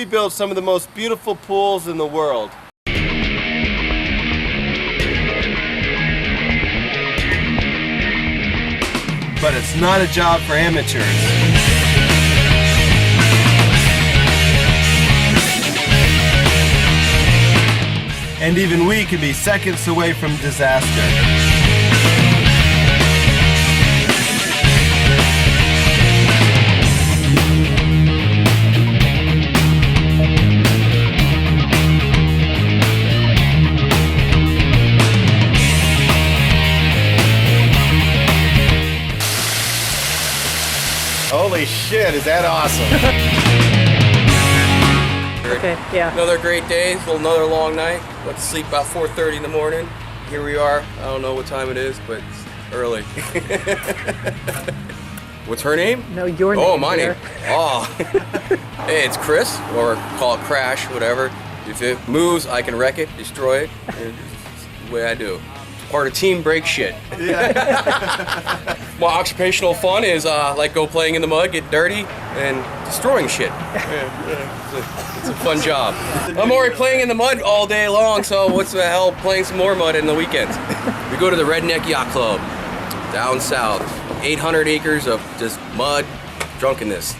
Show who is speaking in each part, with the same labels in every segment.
Speaker 1: we build some of the most beautiful pools in the world. But it's not a job for amateurs. And even we can be seconds away from disaster. Holy shit, is that awesome?
Speaker 2: Okay, yeah.
Speaker 3: Another great day, another long night. Went to sleep about 4:30 in the morning. Here we are. I don't know what time it is, but it's early. What's her name?
Speaker 2: No, your name.
Speaker 3: Oh, my
Speaker 2: dear.
Speaker 3: name. Oh. Hey, it's Chris, or call it Crash, whatever. If it moves, I can wreck it, destroy it. It's the way I do. Part of team break shit.
Speaker 1: Yeah.
Speaker 3: My occupational fun is like go playing in the mud, get dirty, and destroying shit. It's a fun job. I'm already playing in the mud all day long, so what's the hell playing some more mud in the weekends? We go to the Redneck Yacht Club down south. 800 acres of just mud drunkenness.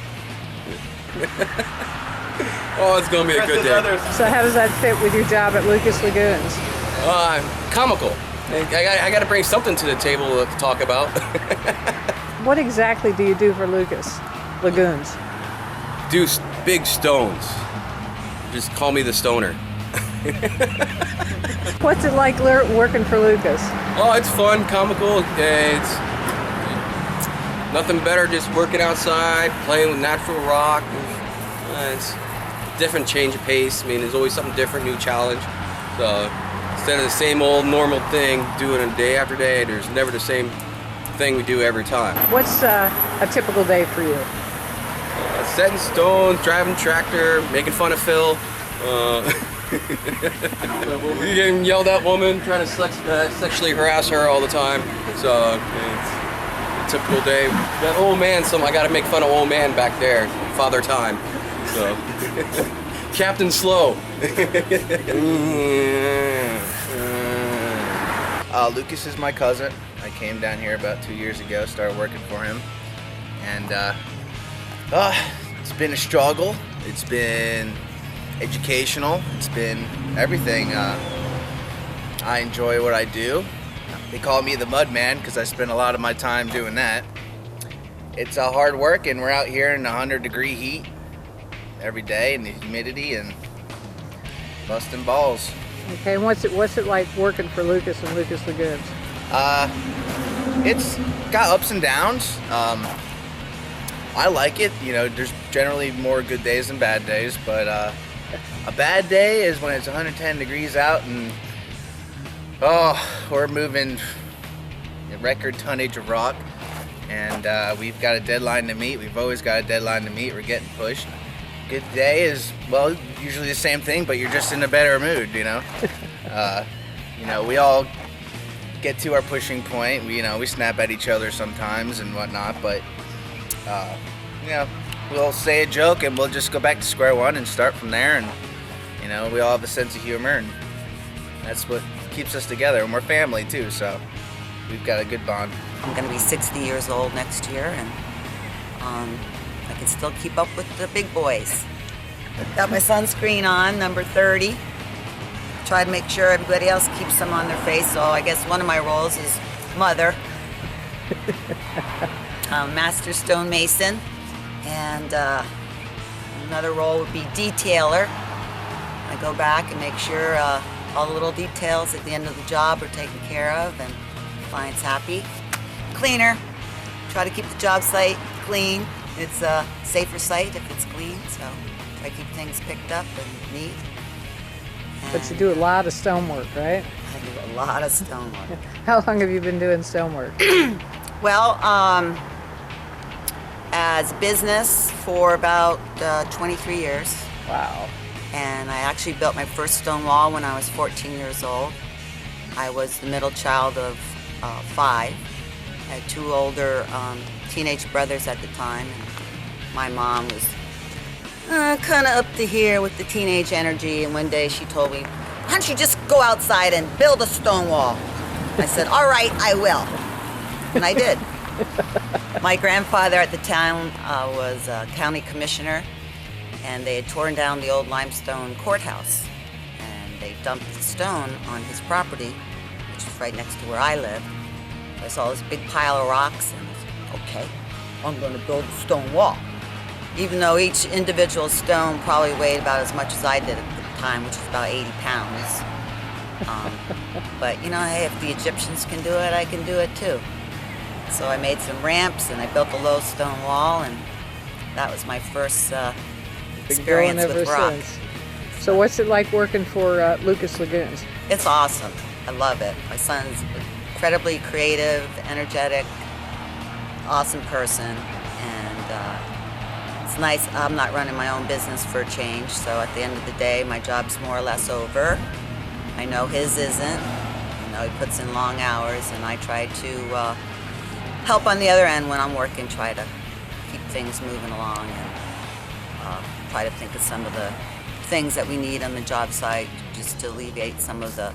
Speaker 3: Oh, it's gonna be a good day.
Speaker 2: So how does that fit with your job at Lucas Lagoons?
Speaker 3: Comical. I got to bring something to the table to talk about.
Speaker 2: What exactly do you do for Lucas Lagoons?
Speaker 3: Do big stones. Just call me the stoner.
Speaker 2: What's it like working for Lucas?
Speaker 3: Oh, it's fun, comical. It's nothing better just working outside, playing with natural rock. It's a different change of pace. I mean, there's always something different, new challenge. So instead of the same old normal thing, doing it day after day, there's never the same thing we do every time.
Speaker 2: What's a typical day for you?
Speaker 3: Setting stones, driving tractor, making fun of Phil. Getting yelled at woman, trying to sexually harass her all the time. So it's a typical day. That old man, I got to make fun of old man back there, Father Time. So Captain Slow.
Speaker 4: Lucas is my cousin. I came down here about 2 years ago, started working for him, and it's been a struggle. It's been educational. It's been everything. I enjoy what I do. They call me the Mud Man because I spend a lot of my time doing that. It's hard work, and we're out here in 100-degree heat every day, and the humidity, and busting balls.
Speaker 2: Okay, and what's it like working for Lucas and Lucas Lagoons?
Speaker 4: It's got ups and downs. I like it. You know, there's generally more good days than bad days, but a bad day is when it's 110 degrees out and we're moving a record tonnage of rock, and we've got a deadline to meet. We've always got a deadline to meet. We're getting pushed. Good day is, well, usually the same thing, but you're just in a better mood, you know. We all get to our pushing point. We snap at each other sometimes and whatnot, but we'll say a joke and we'll just go back to square one and start from there. And we all have a sense of humor, and that's what keeps us together. And we're family too, so we've got a good bond.
Speaker 5: I'm going to be 60 years old next year, and I can still keep up with the big boys. Got my sunscreen on, number 30. Try to make sure everybody else keeps them on their face, so I guess one of my roles is mother. Master stonemason, and another role would be detailer. I go back and make sure all the little details at the end of the job are taken care of and the client's happy. Cleaner, try to keep the job site clean. It's a safer site if it's clean, so try to keep things picked up and neat.
Speaker 2: But you do a lot of stonework, right?
Speaker 5: I do a lot of stonework.
Speaker 2: How long have you been doing stonework?
Speaker 5: Well, as business for about 23 years.
Speaker 2: Wow.
Speaker 5: And I actually built my first stone wall when I was 14 years old. I was the middle child of 5. I had 2 older teenage brothers at the time. And my mom was kind of up to here with the teenage energy, and one day she told me, why don't you just go outside and build a stone wall? I said, all right, I will. And I did. My grandfather at the time was a county commissioner, and they had torn down the old limestone courthouse. And they dumped the stone on his property, which is right next to where I live. I saw this big pile of rocks, and I said, okay, I'm going to build a stone wall. Even though each individual stone probably weighed about as much as I did at the time, which was about 80 pounds. But you know, hey, if the Egyptians can do it, I can do it too. So I made some ramps and I built a low stone wall, and that was my first experience with rock.
Speaker 2: Since. So what's it like working for Lucas Lagoons?
Speaker 5: It's awesome. I love it. My son's incredibly creative, energetic, awesome person, and it's nice. I'm not running my own business for a change, so at the end of the day, my job's more or less over. I know his isn't. You know, he puts in long hours, and I try to help on the other end when I'm working, try to keep things moving along, and try to think of some of the things that we need on the job site just to alleviate some of the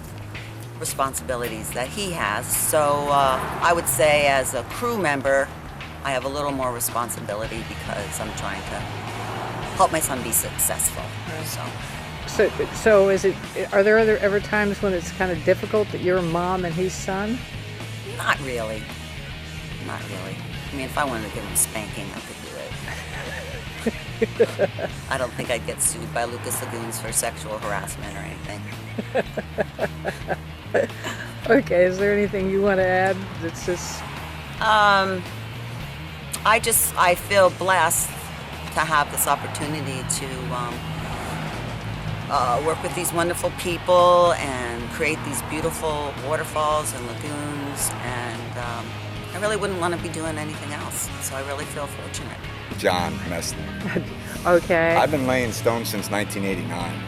Speaker 5: responsibilities that he has. So I would say as a crew member, I have a little more responsibility because I'm trying to help my son be successful.
Speaker 2: So is it? Are there ever times when it's kind of difficult that you're a mom and he's son?
Speaker 5: Not really. Not really. I mean, if I wanted to give him a spanking, I could do it. I don't think I'd get sued by Lucas Lagoons for sexual harassment or anything.
Speaker 2: Okay, is there anything you want to add that's just...
Speaker 5: I feel blessed to have this opportunity to work with these wonderful people and create these beautiful waterfalls and lagoons, and I really wouldn't want to be doing anything else, so I really feel fortunate.
Speaker 6: John Messner.
Speaker 2: Okay.
Speaker 6: I've been laying stone since 1989.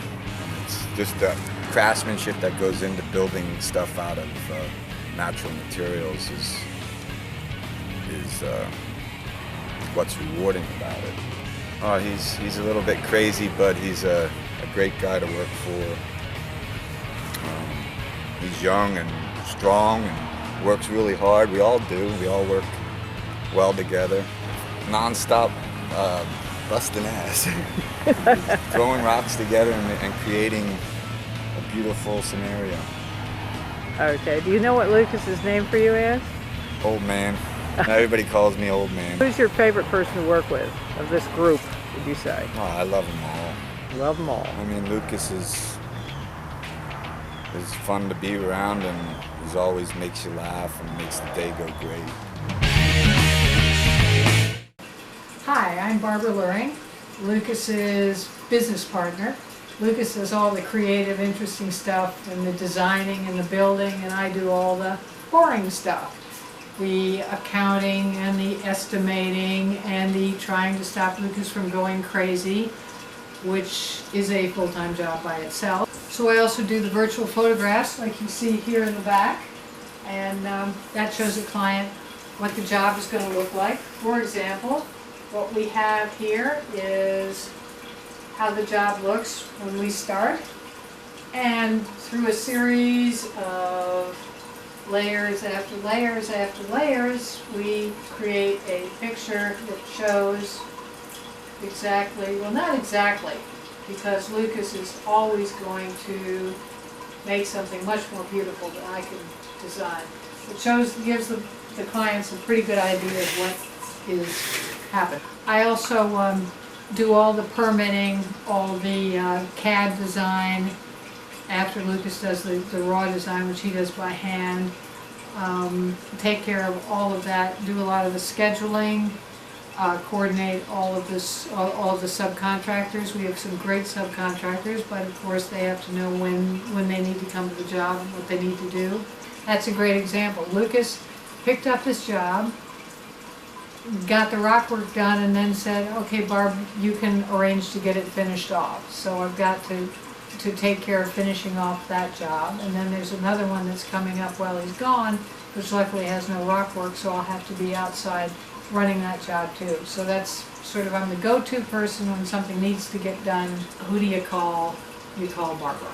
Speaker 6: It's just the craftsmanship that goes into building stuff out of natural materials is what's rewarding about it. Oh, he's a little bit crazy, but he's a great guy to work for. He's young and strong and works really hard. We all do. We all work well together. Non-stop busting ass. Throwing rocks together and creating a beautiful scenario.
Speaker 2: Okay. Do you know what Lucas's name for you is?
Speaker 6: Old man. Everybody calls me old man.
Speaker 2: Who's your favorite person to work with of this group, would you say?
Speaker 6: Oh, I love them all.
Speaker 2: Love them all.
Speaker 6: I mean, Lucas is fun to be around, and he always makes you laugh and makes the day go great.
Speaker 7: Hi, I'm Barbara Luring, Lucas's business partner. Lucas does all the creative, interesting stuff and the designing and the building, and I do all the boring stuff. The accounting and the estimating and the trying to stop Lucas from going crazy, which is a full-time job by itself. So I also do the virtual photographs like you see here in the back, and that shows the client what the job is going to look like. For example, what we have here is how the job looks when we start, and through a series of layers after layers after layers, we create a picture that shows exactly, well, not exactly, because Lucas is always going to make something much more beautiful than I can design. It gives the clients a pretty good idea of what is happening. I also do all the permitting, all the CAD design, after Lucas does the raw design, which he does by hand. Take care of all of that, do a lot of the scheduling, coordinate all of the subcontractors. We have some great subcontractors, but of course they have to know when they need to come to the job and what they need to do. That's a great example. Lucas picked up this job, got the rock work done, and then said, okay, Barb, you can arrange to get it finished off. So I've got to take care of finishing off that job, and then there's another one that's coming up while he's gone, which luckily has no rock work, so I'll have to be outside running that job too. So that's sort of, I'm the go-to person when something needs to get done. Who do you call? You call Barbara.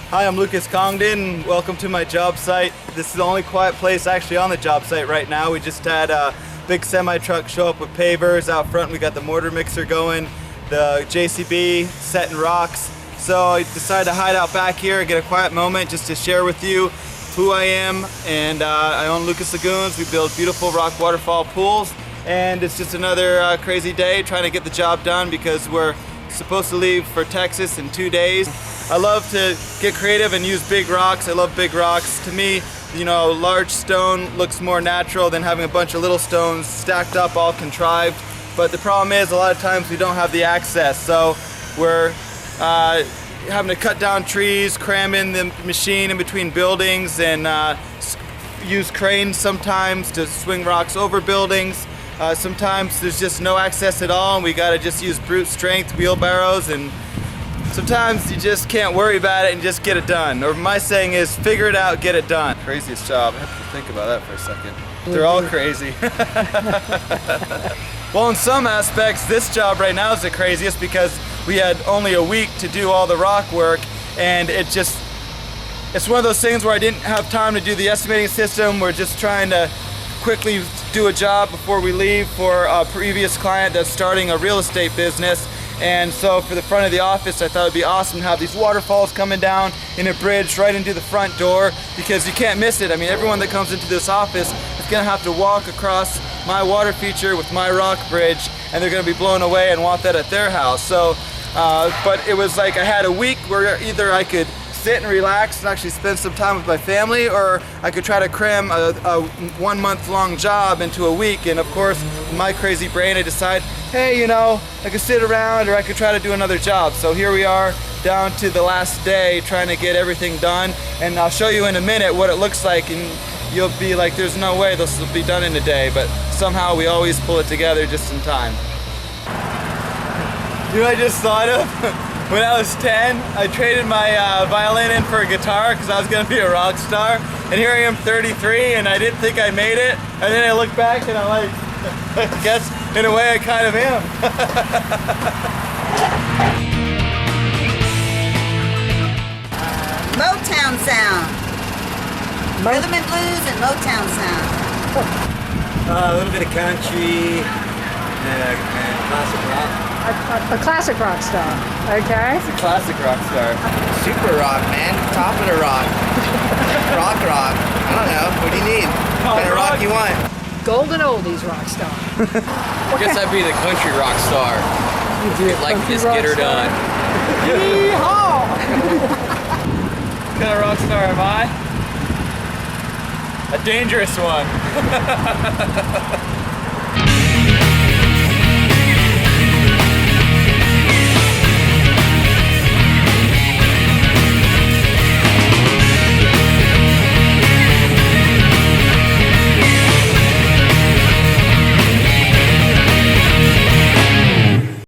Speaker 1: Hi, I'm Lucas Congdon. Welcome to my job site. This is the only quiet place actually on the job site right now. We just had a big semi-truck show up with pavers out front. We got the mortar mixer going, the JCB setting rocks. So I decided to hide out back here and get a quiet moment just to share with you who I am. And I own Lucas Lagoons. We build beautiful rock waterfall pools. And it's just another crazy day trying to get the job done because we're supposed to leave for Texas in 2 days. I love to get creative and use big rocks. I love big rocks. To me, you know, large stone looks more natural than having a bunch of little stones stacked up, all contrived. But the problem is a lot of times we don't have the access. So we're having to cut down trees, cram in the machine in between buildings, and use cranes sometimes to swing rocks over buildings. Sometimes there's just no access at all and we gotta just use brute strength wheelbarrows, and sometimes you just can't worry about it and just get it done. Or my saying is, figure it out, get it done. Craziest job, I have to think about that for a second. They're all crazy. Well, in some aspects, this job right now is the craziest because we had only a week to do all the rock work, and it's one of those things where I didn't have time to do the estimating system. We're just trying to quickly do a job before we leave for a previous client that's starting a real estate business. And so for the front of the office, I thought it'd be awesome to have these waterfalls coming down in a bridge right into the front door, because you can't miss it. I mean, everyone that comes into this office is gonna have to walk across my water feature with my rock bridge, and they're gonna be blown away and want that at their house. So, but it was like I had a week where either I could sit and relax and actually spend some time with my family, or I could try to cram a 1 month long job into a week. And of course, in my crazy brain, I decide, hey, you know, I could sit around or I could try to do another job. So here we are down to the last day trying to get everything done. And I'll show you in a minute what it looks like, and you'll be like, there's no way this will be done in a day, but somehow we always pull it together just in time. You know what I just thought of? When I was 10, I traded my violin in for a guitar because I was going to be a rock star. And here I am 33 and I didn't think I made it. And then I look back and I'm like, I guess in a way I kind of am.
Speaker 5: Motown sound. Rhythm and blues and Motown sound.
Speaker 8: A little bit of country and classic rock.
Speaker 2: A classic rock star, okay?
Speaker 1: It's a classic rock star.
Speaker 4: Super rock, man. Top of the rock. Rock. I don't know. What do you need? What kind of rock you want?
Speaker 2: Golden oldies rock star.
Speaker 3: I guess I'd be the country rock star. Like, just get her done.
Speaker 2: Yeehaw!
Speaker 1: What kind of rock star am I? A dangerous one.